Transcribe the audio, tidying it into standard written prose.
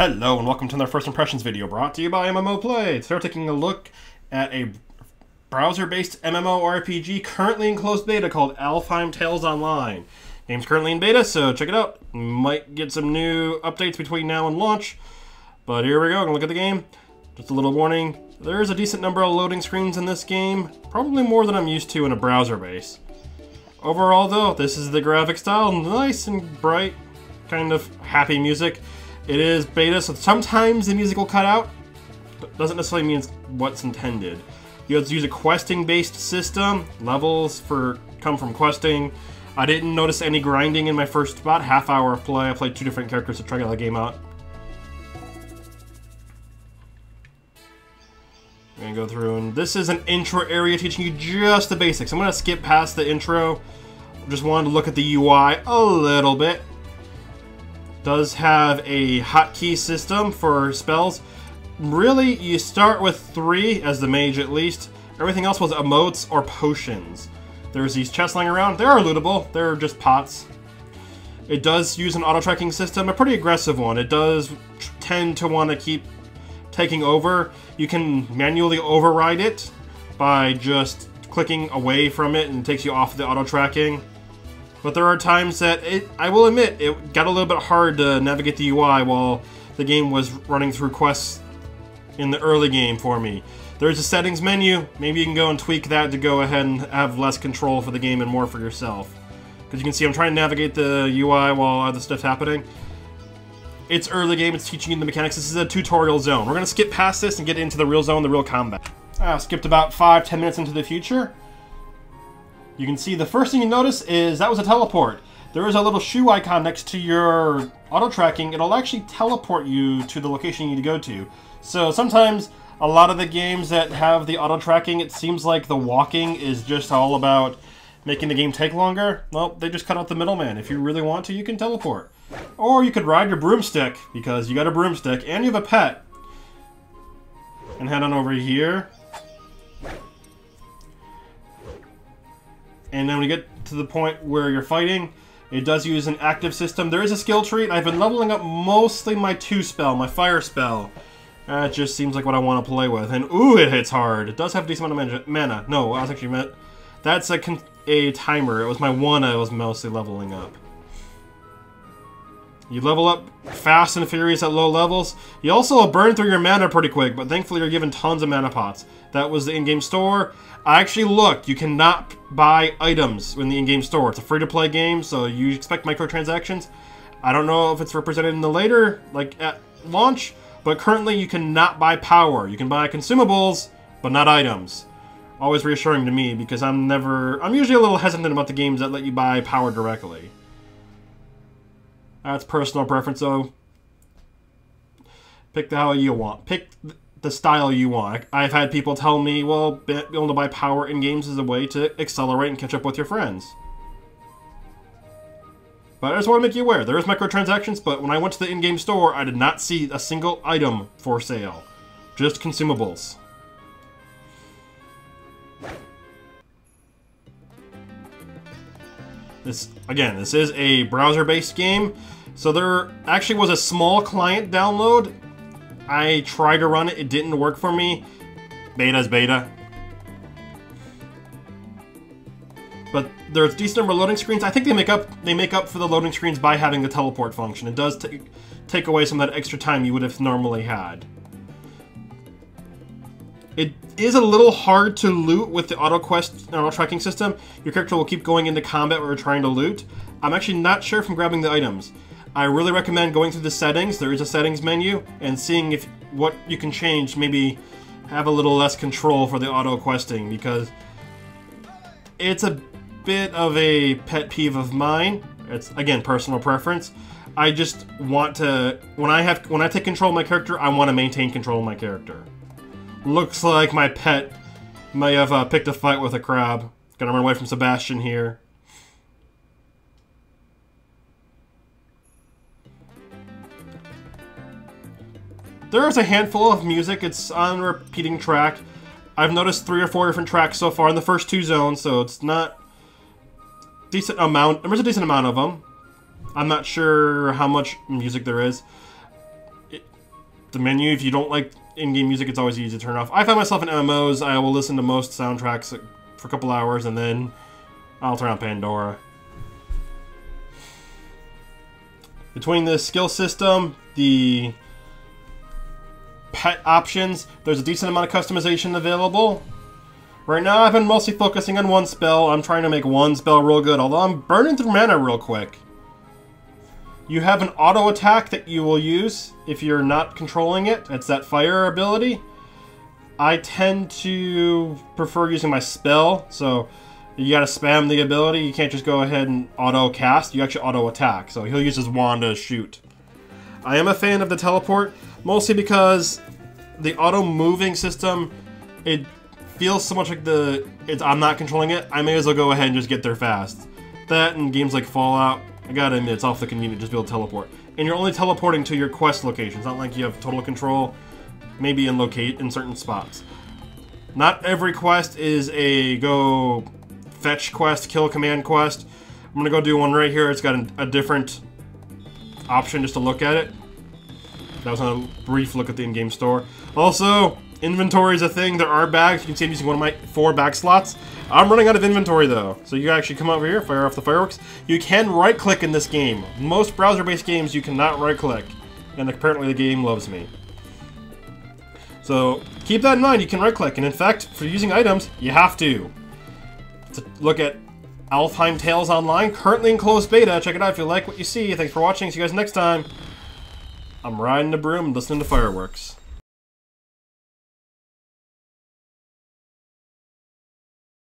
Hello and welcome to another First Impressions video brought to you by MMORPG. Today we're taking a look at a browser-based MMORPG currently in closed beta called Alfheim Tales Online. Game's currently in beta, so check it out. Might get some new updates between now and launch. But here we go, gonna look at the game. Just a little warning, there's a decent number of loading screens in this game, probably more than I'm used to in a browser base. Overall though, this is the graphic style, nice and bright, kind of happy music. It is beta, so sometimes the music will cut out. Doesn't necessarily mean it's what's intended. You have to use a questing-based system. Levels come from questing. I didn't notice any grinding in my first about half hour of play. I played two different characters to try the game out. I'm gonna go through, and this is an intro area teaching you just the basics. I'm gonna skip past the intro. Just wanted to look at the UI a little bit. Does have a hotkey system for spells. Really, you start with 3 as the mage at least. Everything else was emotes or potions. There's these chests lying around. They are lootable. They're just pots. It does use an auto-tracking system, a pretty aggressive one. It does tend to want to keep taking over. You can manually override it by just clicking away from it and it takes you off the auto-tracking. But there are times that I will admit, it got a little bit hard to navigate the UI while the game was running through quests in the early game for me. There's a settings menu. Maybe you can go and tweak that to go ahead and have less control for the game and more for yourself. Because you can see I'm trying to navigate the UI while other stuff's happening. It's early game, it's teaching you the mechanics. This is a tutorial zone. We're going to skip past this and get into the real zone, the real combat. I skipped about 5-10 minutes into the future. You can see the first thing you notice is that was a teleport. There is a little shoe icon next to your auto-tracking. It'll actually teleport you to the location you need to go to. So sometimes a lot of the games that have the auto-tracking, it seems like the walking is just all about making the game take longer. Well, they just cut out the middleman. If you really want to, you can teleport. Or you could ride your broomstick, because you got a broomstick and you have a pet. And head on over here. And then when you get to the point where you're fighting, it does use an active system. There is a skill tree. I've been leveling up mostly my 2 spell, my fire spell. That just seems like what I want to play with. And ooh, it hits hard. It does have a decent amount of mana. No, I was actually meant. That's a timer. It was my 1 I was mostly leveling up. You level up fast and furious at low levels. You also burn through your mana pretty quick, but thankfully you're given tons of mana pots. That was the in-game store. I actually looked. You cannot buy items in the in-game store. It's a free-to-play game, so you expect microtransactions. I don't know if it's represented in the later, like at launch, but currently you cannot buy power. You can buy consumables, but not items. Always reassuring to me, because I'm usually a little hesitant about the games that let you buy power directly. That's personal preference, though. Pick the hell you want. Pick the style you want. I've had people tell me, well, being able to buy power in games is a way to accelerate and catch up with your friends. But I just want to make you aware, there is microtransactions, but when I went to the in-game store, I did not see a single item for sale. Just consumables. This is a browser-based game, so there actually was a small client download. I tried to run it, it didn't work for me. Beta's beta. But there's a decent number of loading screens. I think they make up for the loading screens by having the teleport function. It does take away some of that extra time you would have normally had. It is a little hard to loot with the auto-tracking system. Your character will keep going into combat where you're trying to loot. I'm actually not sure if I'm grabbing the items. I really recommend going through the settings. There is a settings menu and seeing what you can change. Maybe have a little less control for the auto-questing, because it's a bit of a pet peeve of mine. It's, again, personal preference. I just want to, when I take control of my character, I want to maintain control of my character. Looks like my pet may have picked a fight with a crab. Gotta run away from Sebastian here. There is a handful of music. It's on a repeating track. I've noticed 3 or 4 different tracks so far in the first 2 zones, so it's not decent amount. There's a decent amount of them. I'm not sure how much music there is. the menu. If you don't like in-game music, it's always easy to turn off. I find myself in MMOs, I will listen to most soundtracks for a couple hours, and then I'll turn on Pandora. Between the skill system, the pet options, there's a decent amount of customization available. Right now, I've been mostly focusing on one spell. I'm trying to make one spell real good, although I'm burning through mana real quick. You have an auto attack that you will use if you're not controlling it. It's that fire ability. I tend to prefer using my spell, so you gotta spam the ability. You can't just go ahead and auto cast. You actually auto attack. So he'll use his wand to shoot. I am a fan of the teleport, mostly because the auto moving system, it feels so much like I'm not controlling it. I may as well go ahead and just get there fast. That and games like Fallout, I gotta admit, it's awfully convenient just to be able to teleport. And you're only teleporting to your quest locations, not like you have total control, maybe in certain spots. Not every quest is a go fetch quest, kill command quest. I'm gonna go do one right here. It's got a different option just to look at it. That was a brief look at the in-game store. Also, inventory is a thing. There are bags. You can see I'm using one of my 4 bag slots. I'm running out of inventory though. So you actually come over here, fire off the fireworks. You can right-click in this game. Most browser-based games you cannot right-click. And apparently the game loves me. So keep that in mind. You can right-click. And in fact, for using items, you have to. To look at Alfheim Tales online, currently in closed beta. Check it out if you like what you see. Thanks for watching. See you guys next time. I'm riding the broom and listening to fireworks.